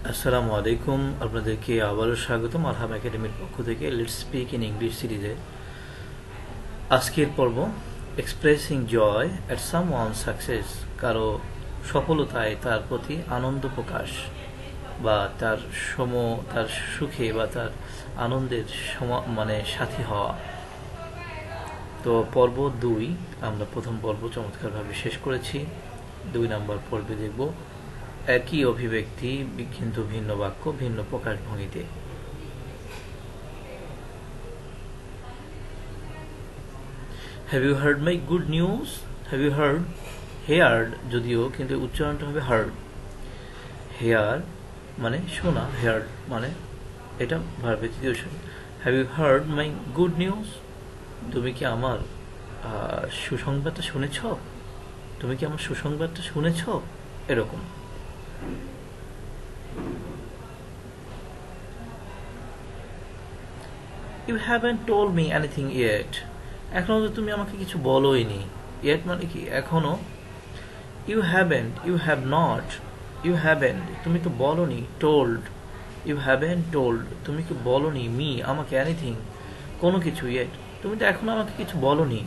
আসসালামু আলাইকুম, আপনাদেরকে আবারও স্বাগতম আরহাম একাডেমির পক্ষ থেকে লেটস স্পিক ইন ইংলিশ সিরিজে। আজকের পর্ব expressing joy at someone success, কারো সফলতায় তার প্রতি আনন্দ প্রকাশ বা তার সুখে বা তার আনন্দের সাথী হওয়া। তো পর্ব 2 আমরা প্রথম পর্ব চমৎকারভাবে শেষ করেছি। 2 নম্বর পর্বে দেখব একই অভিব্যক্তি কিন্তু ভিন্ন বাক্য ভিন্ন প্রকাশভঙ্গিতে। Have you heard my good news? Have you heard, heard যদিও কিন্তু উচ্চারণটা হবে হার্ড। হেয়ার মানে শোনা, হেয়ার্ড মানে এটা ভার্বের তৃতীয় শূন্য। Have you heard my good news? তুমি কি আমার সুসংবাদটা শুনেছ? তুমি কি আমার সুসংবাদটা শুনেছ? এরকম। You haven't told me anything yet. এখনো তো তুমি আমাকে কিছু বলোইনি। ইয়েট মানে কি এখনো। You haven't, you have not, you haven't তুমি তো বলনি। টোল্ড, ইউ হ্যাভেন্ট টোল্ড তুমি কি বলনি মি আমাকে এনিথিং কোনো কিছু। ইয়েট তুমি তো এখনো আমাকে কিছু বলনি।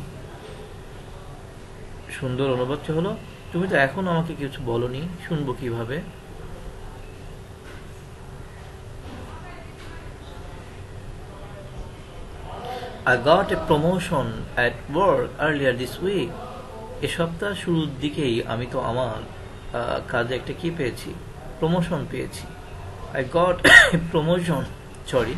সুন্দর অনুবাদটা হলো তুমি তো এখনো আমাকে কিছু বলনি, শুনবো কিভাবে? I got a promotion at work earlier this week. এ সপ্তাহ শুরুর দিকেই আমি তো আমার কাজে একটা কি পেয়েছি, প্রমোশন পেয়েছি। I got a promotion, sorry,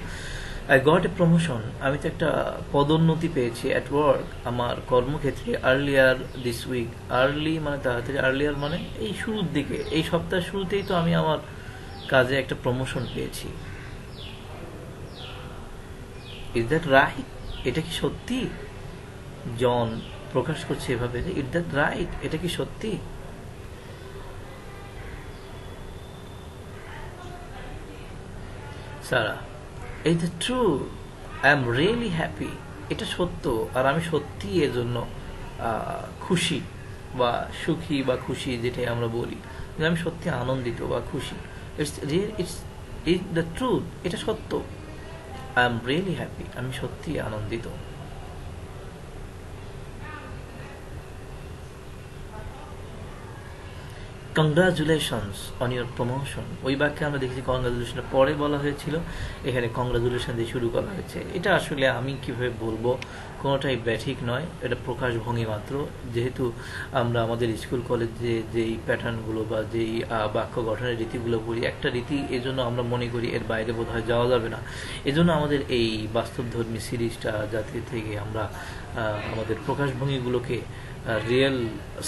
I got a promotion, আমি তো একটা পদোন্নতি পেয়েছি at work, আমার কর্মক্ষেত্রে earlier this week. early মানে তাড়াতাড়ি, earlier মানে এই শুরুর দিকে, এই সপ্তাহের শুরুতেই তো আমি আমার কাজে একটা প্রমোশন পেয়েছি। Is that right? এটা কি সত্যি? জন প্রকাশ করছে এভাবে, ইজ দ্যাট রাইট, এটা কি সত্যি? Sara, is that true? I am really happy. এটা সত্য আর আমি সত্যি এর জন্য খুশি বা সুখী বা খুশি, যেটাই আমরা বলি, আমি সত্যি আনন্দিত বা খুশি। ইটস ইজ দ্য ট্রুথ, এটা সত্য। আই এম রিয়েলি হ্যাপি, আমি সত্যি আনন্দিত। কংগ্রাচুলেশনস অন ইউর প্রমোশন, ওই বাক্যে আমরা দেখেছি কংগ্রাচুলেশনের পরে বলা হয়েছিল, এখানে কংগ্রাচুলেশন দিয়ে শুরু করা হয়েছে। এটা আসলে আমি কিভাবে বলবো, কোনোটাই ব্যাঠিক নয়, এটা প্রকাশভঙ্গি মাত্র। যেহেতু আমরা আমাদের স্কুল কলেজে যেই প্যাটার্নগুলো বা যেই বাক্য গঠনের রীতিগুলো পড়ি, একটা রীতি এজন্য আমরা মনে করি এর বাইরে বোধ হয় যাওয়া যাবে না। এজন্য আমাদের এই বাস্তবধর্মী সিরিজটা যাতে থেকে আমরা আমাদের প্রকাশভঙ্গিগুলোকে রিয়েল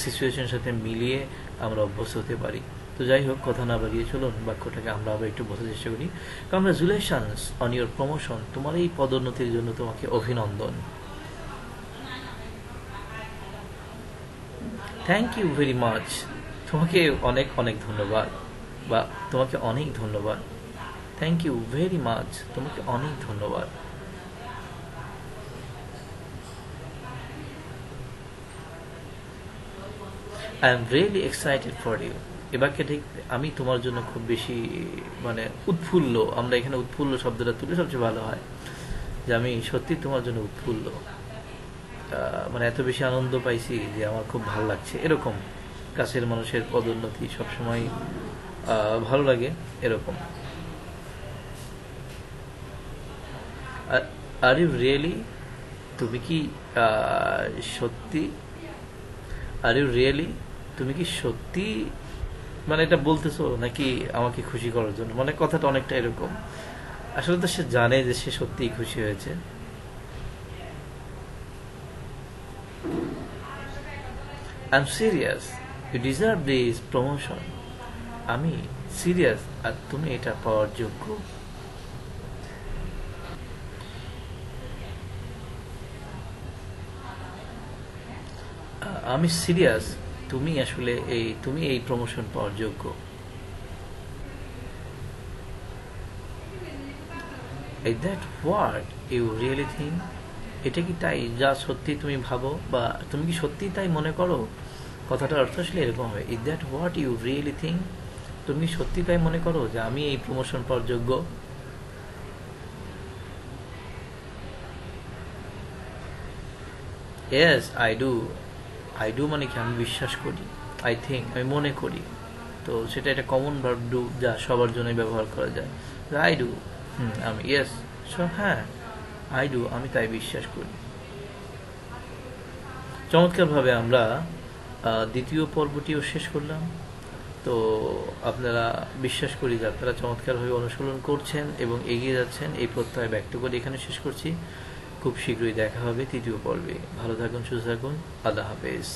সিচুয়েশনের সাথে মিলিয়ে আমরা অভ্যস্ত হতে পারি। তো যাই হোক, কথা না বাড়িয়ে চলুন বাক্যটাকে আমরা আবার একটু বোঝার চেষ্টা করি। কংগ্রাচুলেশনস অন ইউর প্রমোশন, তোমার এই পদোন্নতির জন্য তোমাকে অভিনন্দন। থ্যাংক ইউ ভেরি মাচ, তোমাকে অনেক অনেক ধন্যবাদ বা তোমাকে অনেক ধন্যবাদ। থ্যাংক ইউ ভেরি মাচ, তোমাকে অনেক ধন্যবাদ। I am really excited for you, এ বাক্যে ঠিক আমি তোমার জন্য খুব বেশি উৎফুল্ল, আমরা এখানে উৎফুল্ল শব্দটা তুলে সবচেয়ে ভালো হয়, যে আমি সত্যি তোমার জন্য উৎফুল্ল, এত বেশি আনন্দ পাইছি যে আমার খুব ভালো লাগছে। এরকম কাছের মানুষের পদোন্নতি সবসময় ভালো লাগে, এরকম। আর ইউ রিয়েলি, তুমি কি সত্যি, আর ইউ রিয়েলি তুমি কি সত্যি, এটা বলতেছো নাকি আমাকে খুশি করার জন্য, কথাটা অনেকটা এরকম। আসলে তো সে জানে যে সে সত্যিই খুশি হয়েছে। I am serious, you deserve this promotion, আমি সিরিয়াস আর তুমি এটা পাওয়ার যোগ্য। আমি সিরিয়াস, তুমি এই প্রমোশন পাওয়ার যোগ্য। Is that what you really think, এটা কি তাই যা সত্যি তুমি ভাবো বা তুমি কি সত্যি তাই মনে করো? কথাটার অর্থ আসলে এরকম হবে, is that what you really think, তুমি সত্যি তাই মনে করো যে আমি এই প্রমোশন পাওয়ার যোগ্য? ইয়েস, আই ডু মানে কি, আমি বিশ্বাস করি, আই থিঙ্ক, আমি মনে করি। তো সেটা একটা কমন ভার্ব ডু, যা সবার জন্যই ব্যবহার করা যায়। আই ডু, আমি, ইয়েস, হ্যাঁ, আই ডু, আমি তাই বিশ্বাস করি। চমৎকারভাবে আমরা দ্বিতীয় পর্বটিও শেষ করলাম। তো আপনারা, বিশ্বাস করি যে আপনারা চমৎকারভাবে অনুসরণ করছেন এবং এগিয়ে যাচ্ছেন, এই প্রত্যয় ব্যক্ত করে এখানে শেষ করছি। খুব শীঘ্রই দেখা হবে তৃতীয় পর্বে। ভালো থাকুন, সুস্থ থাকুন, আল্লাহ হাফেজ।